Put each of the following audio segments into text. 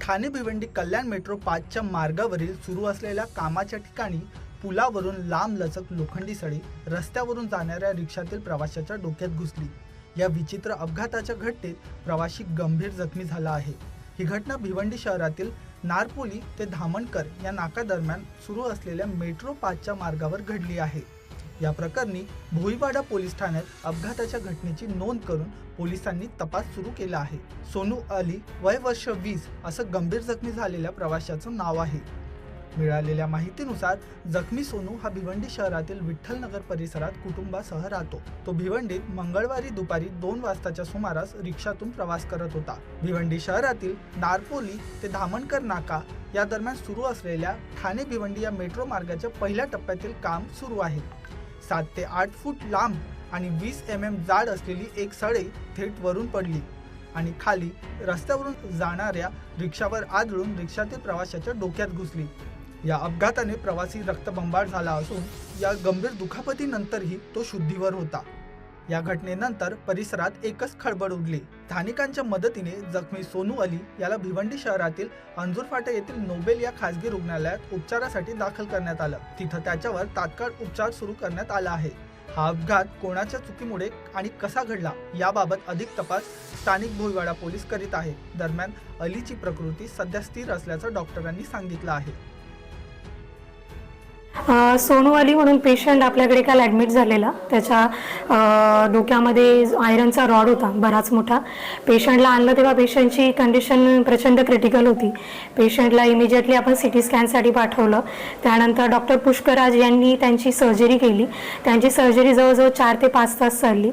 Thane Bhiwandi Kalyan metro 5च्या मार्गावरील सुरू असलेल्या कामाच्या ठिकाणी पुलावरून लांब लचक लोखंडी सळी रस्त्यावरून जाणाऱ्या रिक्षातील प्रवाशाच्या डोक्यात घुसली। या विचित्र अपघाताच्या घटनेत प्रवाशी गंभीर जखमी झाला आहे। ही घटना भिवंडी शहरातील नारपोली ते धामणकर या नाकादरम्यान सुरू असलेल्या मेट्रो 5च्या मार्गावर घडली आहे। या प्रकरणी भोईवाडा पोलीस ठाण्यात अपघाताच्या घटनेची नोंद करून पोलिसांनी तपास सुरू केला आहे। सोनू अली वय वर्ष 20 असं गंभीर जखमी झालेल्या प्रवाशाचं नाव आहे। मिळालेल्या माहितीनुसार जखमी सोनू हा भिवंडी शहरातील विठ्ठलनगर परिसरात कुटुंबासह राहतो। तो भिवंडीत मंगळवारी दुपारी 2 वाजताच्या सुमारास रिक्षातून प्रवास करत होता। भिवंडी शहरातील नारपोली ते धामणकर नाका या दरम्यान सुरू असलेल्या ठाणे भिवंडी या मेट्रो मार्गाच्या पहिल्या टप्प्यातील काम सुरू आहे। 7 ते 8 फूट लांब आणि 20 mm जाड असलेली एक सळई थेट वरून पडली आणि खाली रस्त्यावरून जाणाऱ्या रिक्षावर आदळून रिक्षातील प्रवाशाच्या डोक्यात घुसली। या अपघाताने प्रवासी रक्तबंबाळ झाला असून या गंभीर दुखापतीनंतरही तो शुद्धीवर होता। या घटनेनंतर परिसरात एकच खळबळ उडली। स्थानिकांच्या मदतीने जखमी सोनू अली याला भिवंडी शहरातील अंजूर फाटा येथील नोबेल या खासगी रुग्णालयात उपचारासाठी दाखल करण्यात आलं। तिथं त्याच्यावर तात्काळ उपचार सुरू करण्यात आला आहे। हा अपघात कोणाच्या चुकीमुळे आणि कसा घडला याबाबत अधिक तपास स्थानिक भोईवाडा पोलीस करीत आहे। दरम्यान अलीची प्रकृती सध्या स्थिर असल्याचं डॉक्टरांनी सांगितलं आहे। सोनू अली म्हणून पेशंट आपल्याकडे काल ॲडमिट झालेला। त्याच्या डोक्यामध्ये आयरनचा रॉड होता बराच मोठा। पेशंटला आणलं तेव्हा पेशंटची कंडिशन प्रचंड क्रिटिकल होती। पेशंटला इमिजिएटली आपण सिटी स्कॅनसाठी पाठवलं। त्यानंतर डॉक्टर पुष्कराज यांनी त्यांची सर्जरी केली। त्यांची सर्जरी जवळजवळ 4 ते 5 तास चालली।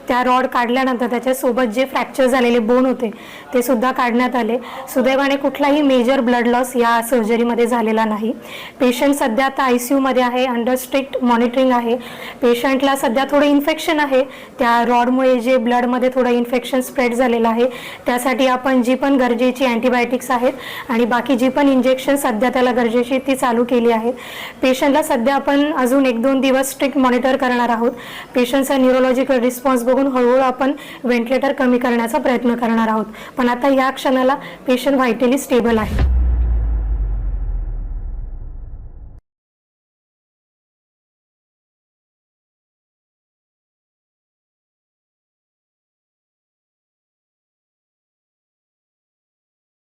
त्या रॉड काढल्यानंतर त्याच्यासोबत जे फ्रॅक्चर झालेले बोन होते ते सुद्धा काढण्यात आले। सुदैवाने कुठलाही मेजर ब्लड लॉस या सर्जरीमध्ये झालेला नाही। पेशंट सध्या आता ICU मध्ये आहे, अंडर स्ट्रिक्ट मॉनिटरिंग आहे। पेशंटला सध्या थोडं इन्फेक्शन आहे, त्या रॉडमुळे जे ब्लडमध्ये थोडं इन्फेक्शन स्प्रेड झालेलं आहे। त्यासाठी आपण जी पण गरजेची अँटीबायोटिक्स आहेत आणि बाकी जी पण इंजेक्शन सध्या त्याला गरजेची ती चालू केली आहेत। पेशंटला सध्या आपण अजून 1-2 दिवस स्ट्रिक्ट मॉनिटर करणार आहोत। पेशंटचा न्यूरोलॉजिकल रिस्पॉन्स बघून हळूहळू आपण व्हेंटिलेटर कमी करण्याचा प्रयत्न करणार आहोत। पण आता या क्षणाला पेशंट व्हायटली स्टेबल आहे।